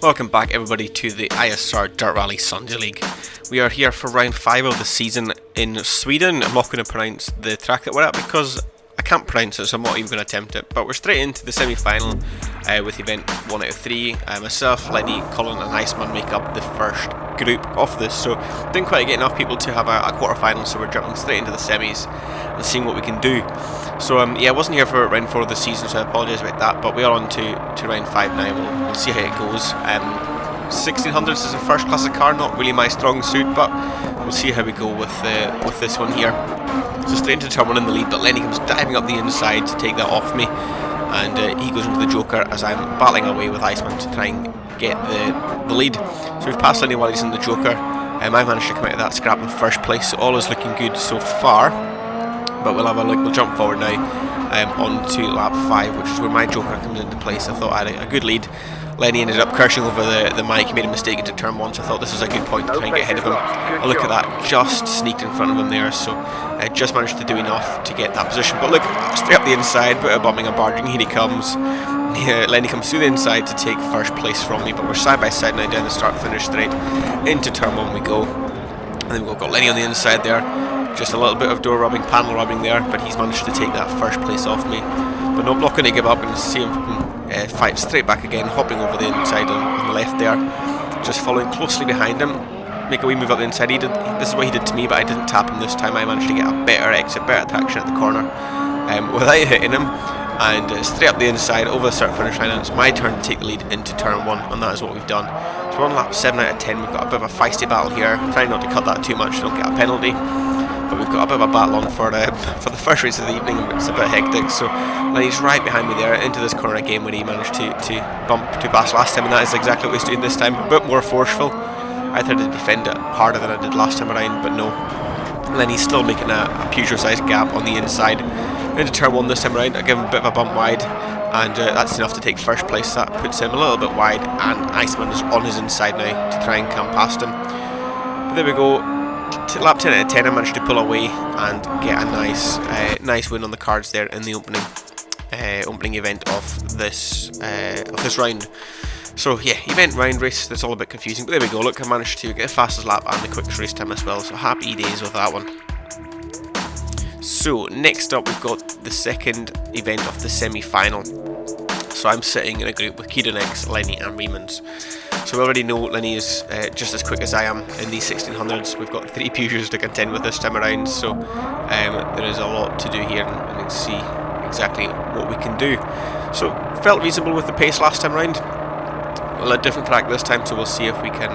Welcome back everybody to the ISR Dirt Rally Sunday League. We are here for round 5 of the season in Sweden. I'm not going to pronounce the track that we're at because I can't pronounce it, so I'm not even going to attempt it. But we're straight into the semi-final with event 1 out of 3. Myself, Lenny, Colin and Iceman make up the first group of this. So didn't quite get enough people to have a quarter-final, so we're jumping straight into the semis and seeing what we can do. So yeah, I wasn't here for round 4 of the season, so I apologise about that. But we are on to round 5 now. We'll see how it goes. 1600s is a first classic car, not really my strong suit, but we'll see how we go with this one here. So straight into turn 1 in the lead, but Lenny comes diving up the inside to take that off me, and he goes into the Joker as I'm battling away with Iceman to try and get the lead. So we've passed Lenny while he's in the Joker. I managed to come out of that scrap in first place, so all is looking good so far. But we'll have a look. We'll jump forward now on to lap 5, which is where my Joker comes into place. I thought I had a good lead. Lenny ended up cursing over the mic. He made a mistake into turn 1, so I thought this was a good point to try and get ahead of him. A look at that, just sneaked in front of him there, so I just managed to do enough to get that position. But look, straight up the inside, bit of bumping and barging, here he comes. Lenny comes through the inside to take first place from me, but we're side by side now down the start finish straight. Into turn 1 we go. And then we've got Lenny on the inside there. Just a little bit of door rubbing, panel rubbing there, but he's managed to take that first place off me. But no, I'm not going to give up and see if we can fight straight back again, hopping over the inside on the left there. Just following closely behind him. Make a wee move up the inside. This is what he did to me, but I didn't tap him this time. I managed to get a better exit, better traction at the corner without hitting him. And straight up the inside, over the start finish line, and it's my turn to take the lead into turn 1, and that is what we've done. So we're on lap 7 out of 10. We've got a bit of a feisty battle here. Trying not to cut that too much, so don't get a penalty. But we've got a bit of a battle on for the first race of the evening. It's a bit hectic, so Lenny's right behind me there into this corner again when he managed to bump to pass last time, and that is exactly what he's doing this time. A bit more forceful. I tried to defend it harder than I did last time around, but no. Lenny's still making a Peugeot-sized gap on the inside. Into turn 1 this time around, I give him a bit of a bump wide, and that's enough to take first place. That puts him a little bit wide, and Iceman is on his inside now to try and come past him. But there we go. Lap 10 out of 10, I managed to pull away and get a nice win on the cards there in the opening event of this round. So yeah, event round race, that's all a bit confusing, but there we go. Look, I managed to get the fastest lap and the quickest race time as well, so happy days with that one. So next up we've got the second event of the semi-final. So I'm sitting in a group with Kuro, Lenny and Remans. So we already know Lenny is just as quick as I am in these 1600s. We've got 3 Peugeots to contend with this time around, so there is a lot to do here, and we'll see exactly what we can do. So felt reasonable with the pace last time around. Well, a different track this time, so we'll see if we can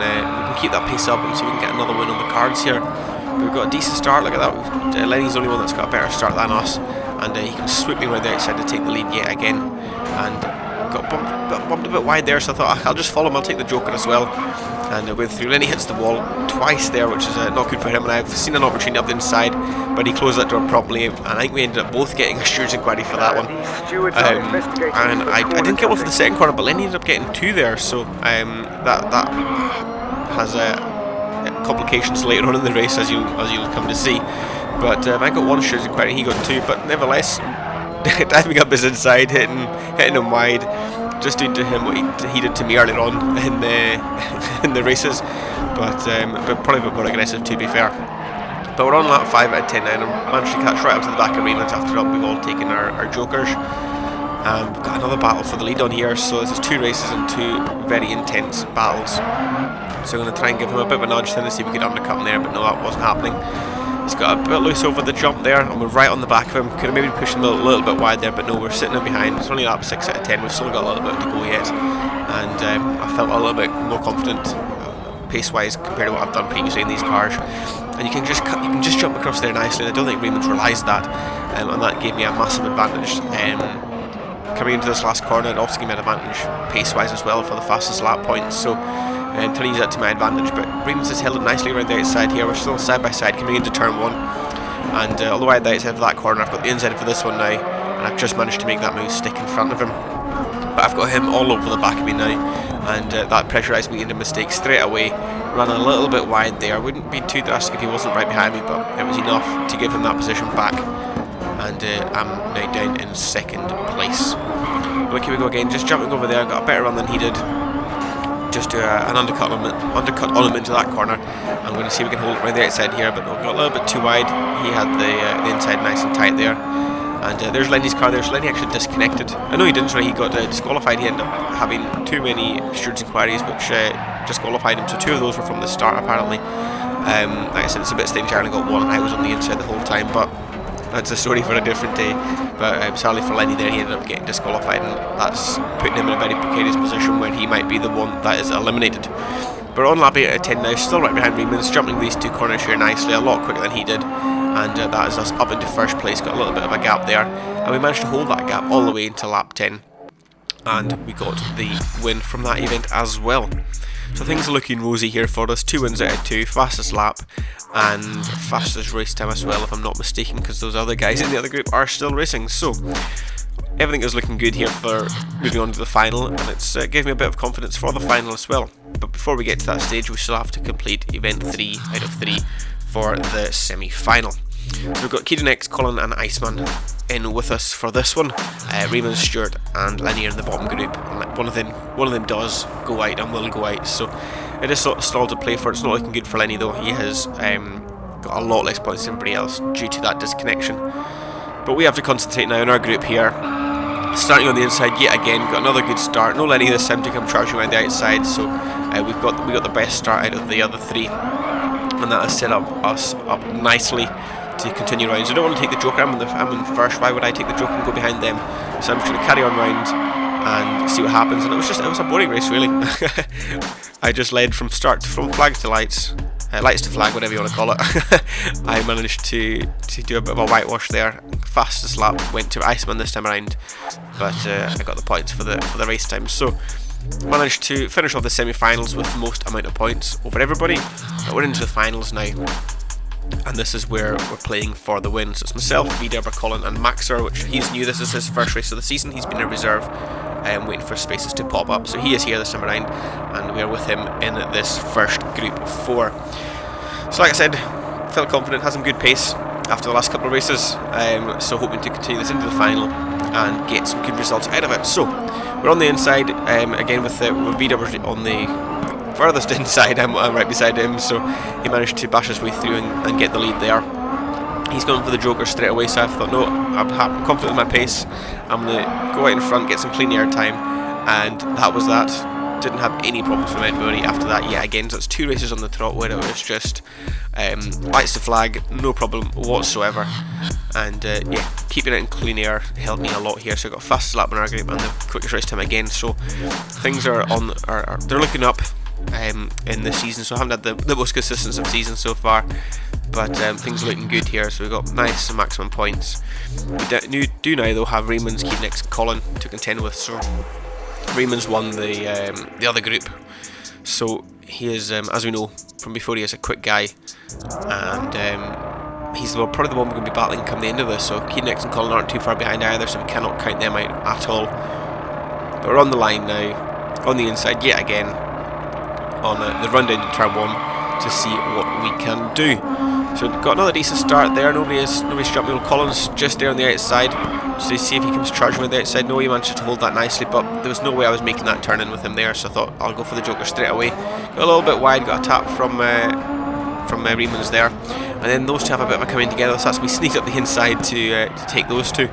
keep that pace up and see if we can get another win on the cards here. We've got a decent start, look at that. Lenny's the only one that's got a better start than us, and he can swoop me around the outside to take the lead yet again. And got bumped a bit wide there, so I thought I'll just follow him, I'll take the Joker as well. And I went through. Lenny hits the wall twice there, which is not good for him, and I've seen an opportunity up the inside, but he closed that door properly, and I think we ended up both getting a stewards inquiry for that one. And I didn't get one for the second corner, but Lenny ended up getting 2 there, so that has complications later on in the race, as you'll come to see. But I got 1 stewards inquiry, he got 2, but nevertheless, diving up his inside, hitting him wide, just doing to him what he did to me earlier on in the races, but probably a bit more aggressive, to be fair. But we're on lap 5 out of 10 now, and I managed to catch right up to the back of Remans after we've all taken our Jokers. We've got another battle for the lead on here, so this is 2 races and 2 very intense battles. So I'm going to try and give him a bit of a nudge then to see if we could undercut him there, but no, that wasn't happening. He's got a bit loose over the jump there, and we're right on the back of him. Could have maybe pushed him a little bit wide there, but no, we're sitting in behind. It's only lap 6 out of 10. We've still got a little bit to go yet, and I felt a little bit more confident pace-wise compared to what I've done previously in these cars. And you can just jump across there nicely. And I don't think Remans realised that, and that gave me a massive advantage. Coming into this last corner, it also gave me an advantage pace-wise as well for the fastest lap points. So. And trying to use that to my advantage, but Remans has held it nicely around the outside here. We're still side by side coming into turn 1, and although I had the outside for that corner, I've got the inside for this one now, and I've just managed to make that move stick in front of him. But I've got him all over the back of me now, and that pressurised me into a mistake straight away. Ran a little bit wide there. Wouldn't be too drastic if he wasn't right behind me, but it was enough to give him that position back, and I'm now down in 2nd place. Look, here we go again, just jumping over there. Got a better run than he did. just do an undercut on him into that corner. I'm going to see if we can hold it around the outside here, but we got a little bit too wide. He had the inside nice and tight there. And there's Lenny's car there, so Lenny actually disconnected. I know he didn't, sorry, he got disqualified. He ended up having too many stewards inquiries, which disqualified him. So 2 of those were from the start, apparently. Like I said, it's a bit strange. I only got 1, and I was on the inside the whole time, but that's a story for a different day. But sadly for Lenny there, he ended up getting disqualified, and that's putting him in a very precarious position where he might be the one that is eliminated. But on lap 8 out of 10 now, still right behind Reemans, jumping these 2 corners here nicely, a lot quicker than he did. And that is us up into first place, got a little bit of a gap there. And we managed to hold that gap all the way into lap 10. And we got the win from that event as well. So things are looking rosy here for us. 2 wins out of 2, fastest lap and fastest race time as well, if I'm not mistaken, because those other guys in the other group are still racing. So everything is looking good here for moving on to the final, and it's giving me a bit of confidence for the final as well. But before we get to that stage, we still have to complete event 3 out of 3 for the semi-final. So we've got Keaton X, Colin and Iceman in with us for this one. Reemans, Stewart and Lenny are in the bottom group. One of them does go out and will go out, so it is sort of stalled to play for. It's not looking good for Lenny though. He has got a lot less points than everybody else due to that disconnection. But we have to concentrate now on our group here. Starting on the inside yet again, got another good start. No Lenny this time to come charging around the outside, so we got the best start out of the other 3. And that has set us up nicely to continue rounds. I don't want to take the joker. I'm in first. Why would I take the joker and go behind them? So I'm just going to carry on round and see what happens. And it was a boring race really. I just led from flags to lights, lights to flag, whatever you want to call it. I managed to do a bit of a whitewash there. Fastest lap went to Iceman this time around, but I got the points for the race time. So managed to finish off the semi-finals with the most amount of points over everybody. We're into the finals now, and this is where we're playing for the win. So it's myself, VW, Colin and Maxer, which he's new. This is his first race of the season. He's been in reserve waiting for spaces to pop up, so he is here this time around, and we are with him in this first group of 4. So like I said, felt confident, had some good pace after the last couple of races, so hoping to continue this into the final and get some good results out of it. So we're on the inside again with VW on the furthest inside. I'm right beside him, so he managed to bash his way through and get the lead there. He's gone for the joker straight away, so I thought, no, I'm confident in my pace. I'm going to go out in front, get some clean air time, and that was that. Didn't have any problems from anybody after that yet again. So it's 2 races on the trot where it was just lights to flag, no problem whatsoever. And yeah, keeping it in clean air helped me a lot here. So I got fastest lap in our group and the quickest race time again. So things are they're looking up in this season. So I haven't had the most consistent of season so far, but things are looking good here. So we've got nice and maximum points. We do now though have Reemans, Keaton X, Colin to contend with. So Reemans won the other group, so he is, as we know from before, he is a quick guy, and he's probably the one we're going to be battling come the end of this. So Keaton X and Colin aren't too far behind either, so we cannot count them out at all. But we're on the line now, on the inside yet again, on the run down to turn 1 to see what we can do. So we've got another decent start there. Nobody's jumping. Colin's just there on the outside, so to see if he comes charging with the outside. No, he managed to hold that nicely, but there was no way I was making that turn in with him there, so I thought I'll go for the joker straight away. Got a little bit wide, got a tap from Reemans there, and then those 2 have a bit of a coming together, so that's me sneaked up the inside to take those 2.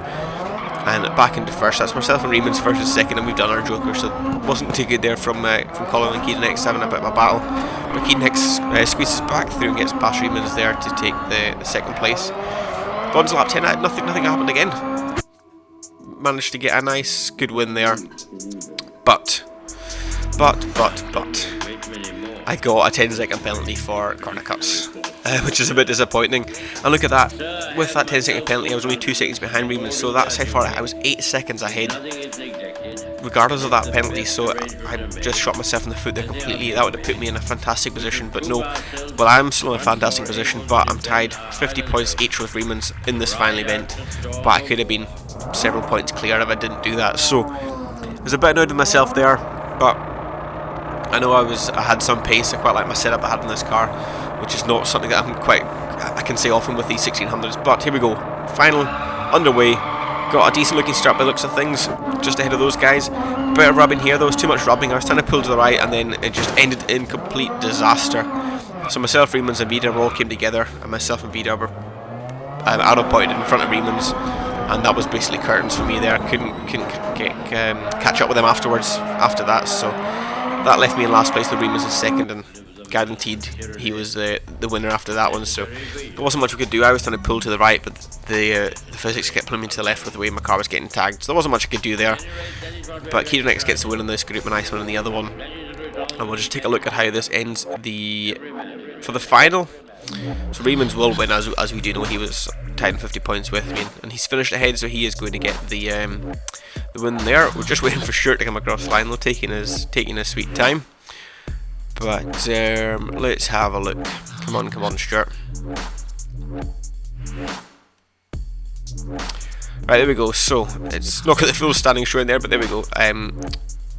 And back into first. That's myself and Reemans first and second, and we've done our joker, so it wasn't too good there from Colin and Keaton X having a bit of a battle. But Keaton X squeezes back through and gets past Reemans there to take the second place. On to lap 10, nothing happened again. Managed to get a nice, good win there. But I got a 10-second penalty for corner cuts, which is a bit disappointing. And look at that, with that 10-second penalty I was only 2 seconds behind Reemans, so that's how far I was 8 seconds ahead regardless of that penalty. So I just shot myself in the foot there completely. That would have put me in a fantastic position, but no. Well, I'm still in a fantastic position, but I'm tied 50 points each with Reemans in this final event, but I could have been several points clear if I didn't do that. So I was a bit annoyed with myself there, but I know I had some pace. I quite like my setup I had in this car, which is not something that I can say often with these 1600s. But here we go, final underway. Got a decent looking start by the looks of things, just ahead of those guys. bit of rubbing here. There was too much rubbing. I was trying to pull to the right, and then it just ended in complete disaster. So myself, Riemans, and Vida all came together, and myself and Vida were out of point in front of Riemans, and that was basically curtains for me there. I couldn't catch up with him afterwards after that, so that left me in last place with Riemans in second, and guaranteed he was the winner after that one. So there wasn't much we could do. I was trying to pull to the right, but the physics kept pulling me to the left with the way my car was getting tagged, so there wasn't much I could do there. But Kuro gets the win in this group, and nice one in the other one. And we'll just take a look at how this ends for the final. So Riemans will win, as we do know. He was tied in 50 points with me, and he's finished ahead, so he is going to get the win there. We're just waiting for Stuart to come across the line, though, taking his sweet time. But let's have a look. Come on, Stuart. Right, there we go. So it's not got the full standing showing there, but there we go.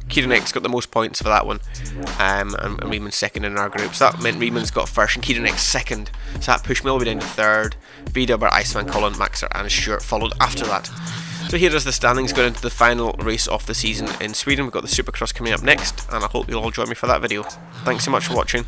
Kuro got the most points for that one, and Riemans second in our group. So that meant Riemans got first and Kuro second. So that pushed me all the way down to third. Vida, Iceman, Colin, Maxer, and Stuart followed after that. So here is the standings going into the final race of the season in Sweden. We've got the Supercross coming up next, and I hope you'll all join me for that video. Thanks so much for watching.